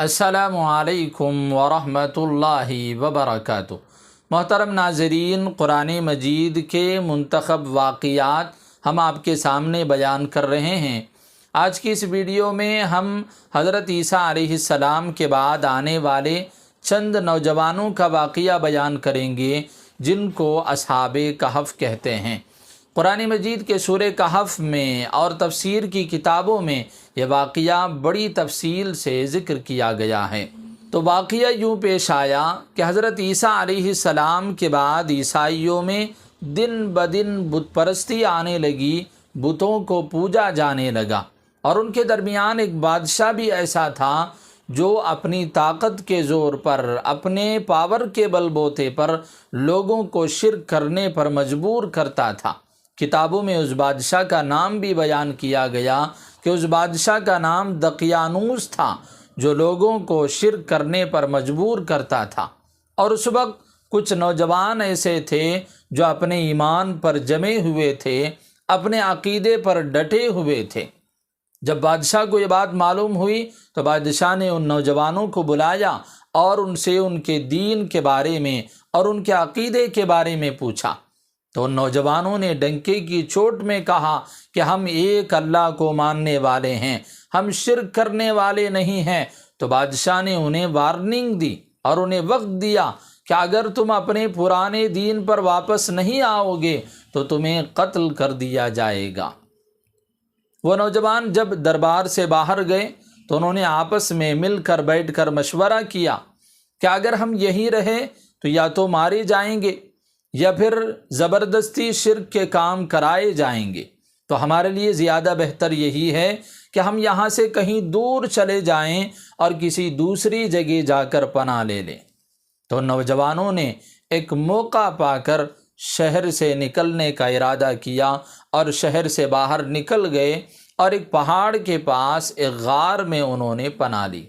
السلام علیکم ورحمۃ اللہ وبرکاتہ۔ محترم ناظرین، قرآن مجید کے منتخب واقعات ہم آپ کے سامنے بیان کر رہے ہیں۔ آج کی اس ویڈیو میں ہم حضرت عیسیٰ علیہ السلام کے بعد آنے والے چند نوجوانوں کا واقعہ بیان کریں گے جن کو اصحاب کہف کہتے ہیں۔ قرآن مجید کے سورہ کہف میں اور تفسیر کی کتابوں میں یہ واقعہ بڑی تفصیل سے ذکر کیا گیا ہے۔ تو واقعہ یوں پیش آیا کہ حضرت عیسیٰ علیہ السلام کے بعد عیسائیوں میں دن بدن بت پرستی آنے لگی، بتوں کو پوجا جانے لگا، اور ان کے درمیان ایک بادشاہ بھی ایسا تھا جو اپنی طاقت کے زور پر، اپنے پاور کے بل بوتے پر لوگوں کو شرک کرنے پر مجبور کرتا تھا۔ کتابوں میں اس بادشاہ کا نام بھی بیان کیا گیا کہ اس بادشاہ کا نام دقیانوس تھا، جو لوگوں کو شرک کرنے پر مجبور کرتا تھا۔ اور اس وقت کچھ نوجوان ایسے تھے جو اپنے ایمان پر جمے ہوئے تھے، اپنے عقیدے پر ڈٹے ہوئے تھے۔ جب بادشاہ کو یہ بات معلوم ہوئی تو بادشاہ نے ان نوجوانوں کو بلایا اور ان سے ان کے دین کے بارے میں اور ان کے عقیدے کے بارے میں پوچھا۔ تو ان نوجوانوں نے ڈنکے کی چوٹ میں کہا کہ ہم ایک اللہ کو ماننے والے ہیں، ہم شرک کرنے والے نہیں ہیں۔ تو بادشاہ نے انہیں وارننگ دی اور انہیں وقت دیا کہ اگر تم اپنے پرانے دین پر واپس نہیں آؤ گے تو تمہیں قتل کر دیا جائے گا۔ وہ نوجوان جب دربار سے باہر گئے تو انہوں نے آپس میں مل کر بیٹھ کر مشورہ کیا کہ اگر ہم یہیں رہے تو یا تو مارے جائیں گے یا پھر زبردستی شرک کے کام کرائے جائیں گے، تو ہمارے لیے زیادہ بہتر یہی ہے کہ ہم یہاں سے کہیں دور چلے جائیں اور کسی دوسری جگہ جا کر پناہ لے لیں۔ تو نوجوانوں نے ایک موقع پا کر شہر سے نکلنے کا ارادہ کیا اور شہر سے باہر نکل گئے اور ایک پہاڑ کے پاس ایک غار میں انہوں نے پناہ لی۔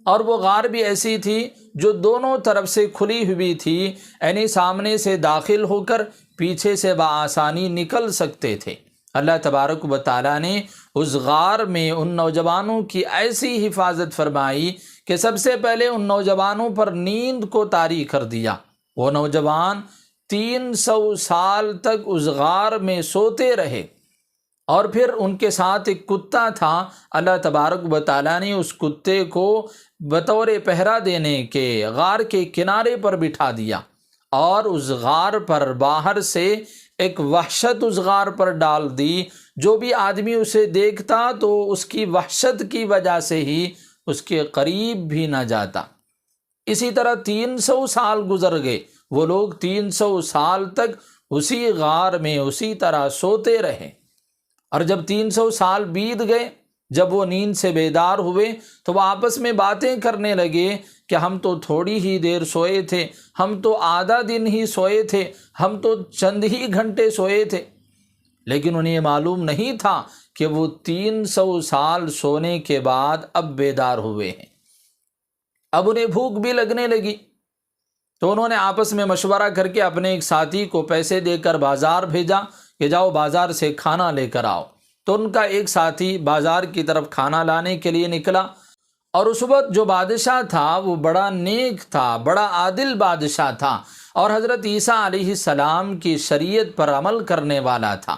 اور وہ غار بھی ایسی تھی جو دونوں طرف سے کھلی ہوئی تھی، یعنی سامنے سے داخل ہو کر پیچھے سے بآسانی نکل سکتے تھے۔ اللہ تبارک و تعالیٰ نے اس غار میں ان نوجوانوں کی ایسی حفاظت فرمائی کہ سب سے پہلے ان نوجوانوں پر نیند کو طاری کر دیا۔ وہ نوجوان 300 سال تک اس غار میں سوتے رہے، اور پھر ان کے ساتھ ایک کتا تھا۔ اللہ تبارک و تعالیٰ نے اس کتے کو بطور پہرا دینے کے غار کے کنارے پر بٹھا دیا، اور اس غار پر باہر سے ایک وحشت اس غار پر ڈال دی۔ جو بھی آدمی اسے دیکھتا تو اس کی وحشت کی وجہ سے ہی اس کے قریب بھی نہ جاتا۔ اسی طرح 300 سال گزر گئے، وہ لوگ 300 سال تک اسی غار میں اسی طرح سوتے رہے۔ اور جب 300 سال بیت گئے، جب وہ نیند سے بیدار ہوئے تو وہ آپس میں باتیں کرنے لگے کہ ہم تو تھوڑی ہی دیر سوئے تھے، ہم تو آدھا دن ہی سوئے تھے، ہم تو چند ہی گھنٹے سوئے تھے۔ لیکن انہیں یہ معلوم نہیں تھا کہ وہ 300 سال سونے کے بعد اب بیدار ہوئے ہیں۔ اب انہیں بھوک بھی لگنے لگی، تو انہوں نے آپس میں مشورہ کر کے اپنے ایک ساتھی کو پیسے دے کر بازار بھیجا کہ جاؤ بازار سے کھانا لے کر آؤ۔ تو ان کا ایک ساتھی بازار کی طرف کھانا لانے کے لیے نکلا، اور اس وقت جو بادشاہ تھا وہ بڑا نیک تھا، بڑا عادل بادشاہ تھا، اور حضرت عیسیٰ علیہ السلام کی شریعت پر عمل کرنے والا تھا۔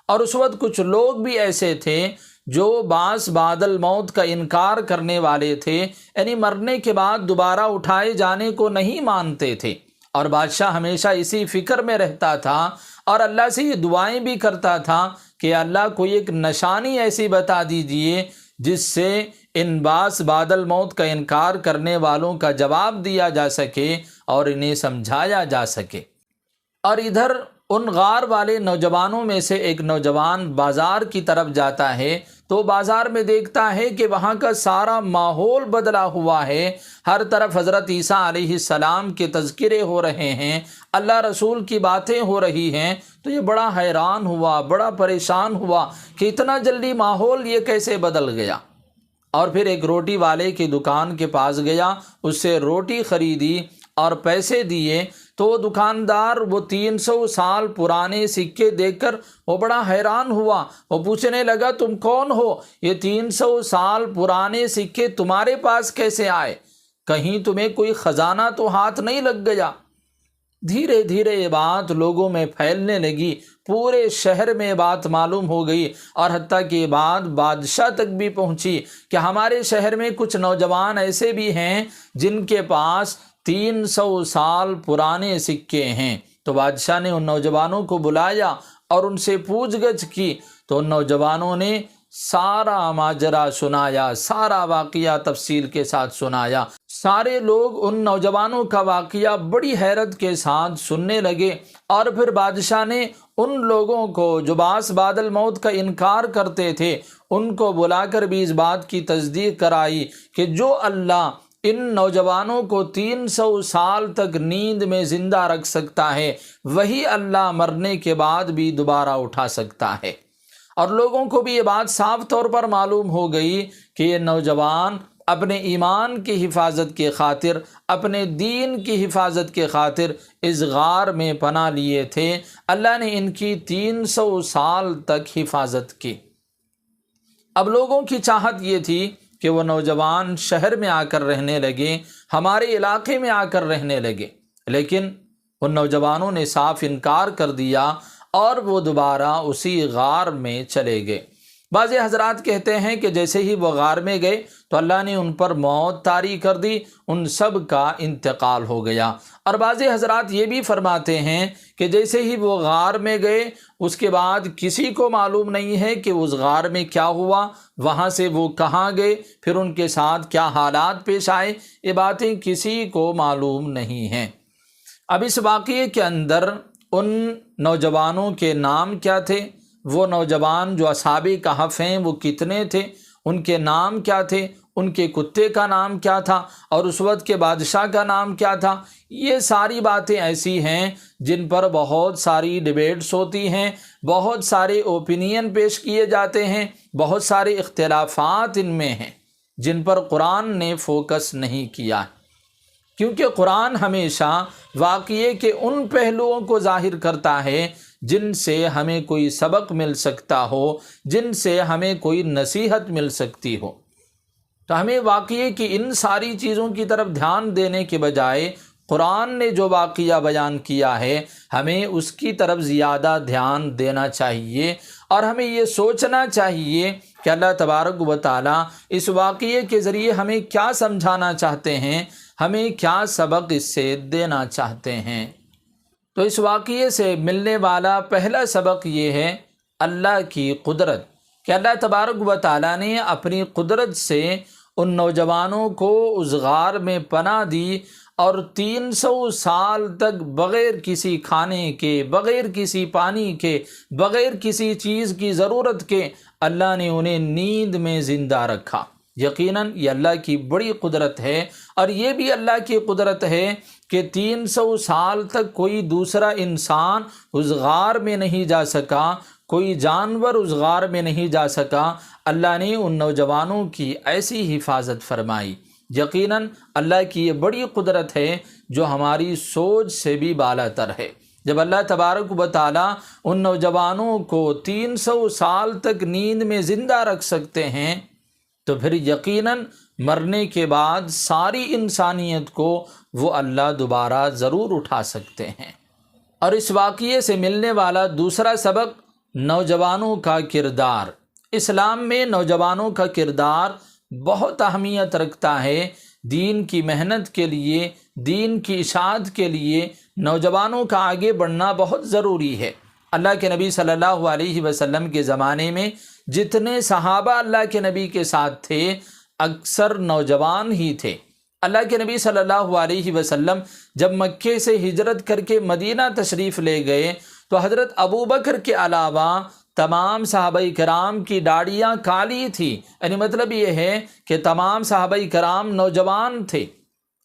اور اس وقت کچھ لوگ بھی ایسے تھے جو بعث بعد الموت کا انکار کرنے والے تھے، یعنی مرنے کے بعد دوبارہ اٹھائے جانے کو نہیں مانتے تھے۔ اور بادشاہ ہمیشہ اسی فکر میں رہتا تھا اور اللہ سے یہ دعائیں بھی کرتا تھا کہ اللہ کوئی ایک نشانی ایسی بتا دیجئے جس سے ان بعث بعد الموت کا انکار کرنے والوں کا جواب دیا جا سکے اور انہیں سمجھایا جا سکے۔ اور ادھر ان غار والے نوجوانوں میں سے ایک نوجوان بازار کی طرف جاتا ہے تو بازار میں دیکھتا ہے کہ وہاں کا سارا ماحول بدلا ہوا ہے، ہر طرف حضرت عیسیٰ علیہ السلام کے تذکرے ہو رہے ہیں، اللہ رسول کی باتیں ہو رہی ہیں۔ تو یہ بڑا حیران ہوا، بڑا پریشان ہوا کہ اتنا جلدی ماحول یہ کیسے بدل گیا۔ اور پھر ایک روٹی والے کی دکان کے پاس گیا، اس سے روٹی خریدی اور پیسے دیے تو وہ دکاندار وہ 300 سال پرانے سکے دیکھ کر وہ بڑا حیران ہوا۔ وہ پوچھنے لگا تم کون ہو؟ یہ 300 سال پرانے سکے تمہارے پاس کیسے آئے؟ کہیں تمہیں کوئی خزانہ تو ہاتھ نہیں لگ گیا؟ دھیرے دھیرے یہ بات لوگوں میں پھیلنے لگی، پورے شہر میں یہ بات معلوم ہو گئی، اور حتیٰ کہ یہ بات بادشاہ تک بھی پہنچی کہ ہمارے شہر میں کچھ نوجوان ایسے بھی ہیں جن کے پاس 300 سال پرانے سکے ہیں۔ تو بادشاہ نے ان نوجوانوں کو بلایا اور ان سے پوچھ گچھ کی، تو ان نوجوانوں نے سارا ماجرا سنایا، سارا واقعہ تفصیل کے ساتھ سنایا۔ سارے لوگ ان نوجوانوں کا واقعہ بڑی حیرت کے ساتھ سننے لگے، اور پھر بادشاہ نے ان لوگوں کو جو باس بعد الموت کا انکار کرتے تھے ان کو بلا کر بھی اس بات کی تصدیق کرائی کہ جو اللہ ان نوجوانوں کو 300 سال تک نیند میں زندہ رکھ سکتا ہے، وہی اللہ مرنے کے بعد بھی دوبارہ اٹھا سکتا ہے۔ اور لوگوں کو بھی یہ بات صاف طور پر معلوم ہو گئی کہ یہ نوجوان اپنے ایمان کی حفاظت کے خاطر، اپنے دین کی حفاظت کے خاطر اس غار میں پناہ لیے تھے۔ اللہ نے ان کی 300 سال تک حفاظت کی۔ اب لوگوں کی چاہت یہ تھی کہ وہ نوجوان شہر میں آ کر رہنے لگے، ہمارے علاقے میں آ کر رہنے لگے، لیکن ان نوجوانوں نے صاف انکار کر دیا اور وہ دوبارہ اسی غار میں چلے گئے۔ بعض حضرات کہتے ہیں کہ جیسے ہی وہ غار میں گئے تو اللہ نے ان پر موت طاری کر دی، ان سب کا انتقال ہو گیا۔ اور بعض حضرات یہ بھی فرماتے ہیں کہ جیسے ہی وہ غار میں گئے اس کے بعد کسی کو معلوم نہیں ہے کہ اس غار میں کیا ہوا، وہاں سے وہ کہاں گئے، پھر ان کے ساتھ کیا حالات پیش آئے، یہ باتیں کسی کو معلوم نہیں ہیں۔ اب اس واقعے کے اندر ان نوجوانوں کے نام کیا تھے؟ وہ نوجوان جو اصحاب کہف ہیں وہ کتنے تھے؟ ان کے نام کیا تھے؟ ان کے کتے کا نام کیا تھا؟ اور اس وقت کے بادشاہ کا نام کیا تھا؟ یہ ساری باتیں ایسی ہیں جن پر بہت ساری ڈیبیٹس ہوتی ہیں، بہت سارے اوپینین پیش کیے جاتے ہیں، بہت سارے اختلافات ان میں ہیں جن پر قرآن نے فوکس نہیں کیا، کیونکہ قرآن ہمیشہ واقعے کے ان پہلوؤں کو ظاہر کرتا ہے جن سے ہمیں کوئی سبق مل سکتا ہو، جن سے ہمیں کوئی نصیحت مل سکتی ہو۔ تو ہمیں واقعے کی ان ساری چیزوں کی طرف دھیان دینے کے بجائے قرآن نے جو واقعہ بیان کیا ہے ہمیں اس کی طرف زیادہ دھیان دینا چاہیے، اور ہمیں یہ سوچنا چاہیے کہ اللہ تبارک و تعالیٰ اس واقعے کے ذریعے ہمیں کیا سمجھانا چاہتے ہیں، ہمیں کیا سبق اس سے دینا چاہتے ہیں۔ تو اس واقعے سے ملنے والا پہلا سبق یہ ہے اللہ کی قدرت، کہ اللہ تبارک و تعالیٰ نے اپنی قدرت سے ان نوجوانوں کو اس غار میں پناہ دی، اور 300 سال تک بغیر کسی کھانے کے، بغیر کسی پانی کے، بغیر کسی چیز کی ضرورت کے اللہ نے انہیں نیند میں زندہ رکھا۔ یقیناً یہ اللہ کی بڑی قدرت ہے، اور یہ بھی اللہ کی قدرت ہے کہ 300 سال تک کوئی دوسرا انسان اس غار میں نہیں جا سکا، کوئی جانور اس غار میں نہیں جا سکا۔ اللہ نے ان نوجوانوں کی ایسی حفاظت فرمائی۔ یقیناً اللہ کی یہ بڑی قدرت ہے جو ہماری سوچ سے بھی بالا تر ہے۔ جب اللہ تبارک و تعالیٰ ان نوجوانوں کو 300 سال تک نیند میں زندہ رکھ سکتے ہیں تو پھر یقیناً مرنے کے بعد ساری انسانیت کو وہ اللہ دوبارہ ضرور اٹھا سکتے ہیں۔ اور اس واقعے سے ملنے والا دوسرا سبق نوجوانوں کا کردار۔ اسلام میں نوجوانوں کا کردار بہت اہمیت رکھتا ہے۔ دین کی محنت کے لیے، دین کی اشاعت کے لیے نوجوانوں کا آگے بڑھنا بہت ضروری ہے۔ اللہ کے نبی صلی اللہ علیہ وسلم کے زمانے میں جتنے صحابہ اللہ کے نبی کے ساتھ تھے اکثر نوجوان ہی تھے۔ اللہ کے نبی صلی اللہ علیہ وسلم جب مکے سے ہجرت کر کے مدینہ تشریف لے گئے تو حضرت ابوبکر کے علاوہ تمام صحابہ کرام کی داڑھیاں کالی تھی، یعنی مطلب یہ ہے کہ تمام صحابہ کرام نوجوان تھے،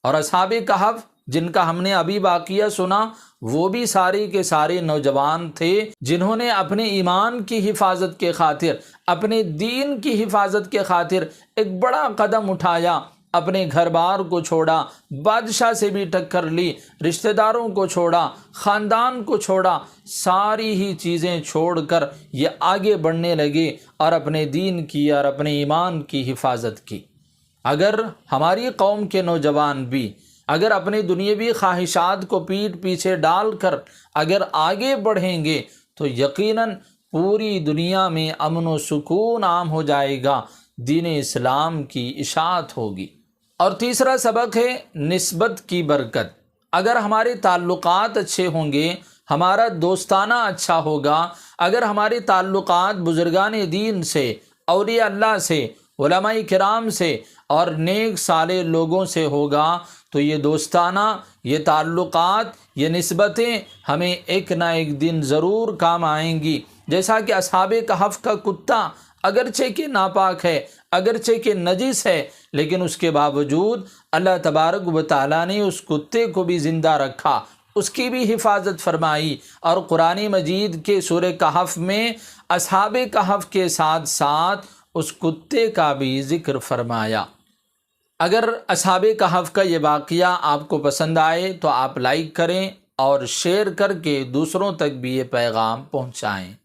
اور اصحاب کہف جن کا ہم نے ابھی واقعہ سنا وہ بھی سارے کے سارے نوجوان تھے جنہوں نے اپنے ایمان کی حفاظت کے خاطر، اپنے دین کی حفاظت کے خاطر ایک بڑا قدم اٹھایا، اپنے گھر بار کو چھوڑا، بادشاہ سے بھی ٹکر لی، رشتہ داروں کو چھوڑا، خاندان کو چھوڑا، ساری ہی چیزیں چھوڑ کر یہ آگے بڑھنے لگے اور اپنے دین کی اور اپنے ایمان کی حفاظت کی۔ اگر ہماری قوم کے نوجوان بھی اگر اپنے دنیاوی خواہشات کو پیٹھ پیچھے ڈال کر اگر آگے بڑھیں گے تو یقیناً پوری دنیا میں امن و سکون عام ہو جائے گا، دین اسلام کی اشاعت ہوگی۔ اور تیسرا سبق ہے نسبت کی برکت۔ اگر ہمارے تعلقات اچھے ہوں گے، ہمارا دوستانہ اچھا ہوگا، اگر ہمارے تعلقات بزرگان دین سے، اولیاء اللہ سے، علماء کرام سے اور نیک صالح لوگوں سے ہوگا تو یہ دوستانہ، یہ تعلقات، یہ نسبتیں ہمیں ایک نہ ایک دن ضرور کام آئیں گی۔ جیسا کہ اصحاب کہف کا کتا اگرچہ کہ ناپاک ہے، اگرچہ کہ نجس ہے، لیکن اس کے باوجود اللہ تبارک و تعالیٰ نے اس کتے کو بھی زندہ رکھا، اس کی بھی حفاظت فرمائی، اور قرآن مجید کے سورہ کہف میں اصحاب کہف کے ساتھ ساتھ اس کتے کا بھی ذکر فرمایا۔ اگر اصحاب کہف کا یہ واقعہ آپ کو پسند آئے تو آپ لائک کریں اور شیئر کر کے دوسروں تک بھی یہ پیغام پہنچائیں۔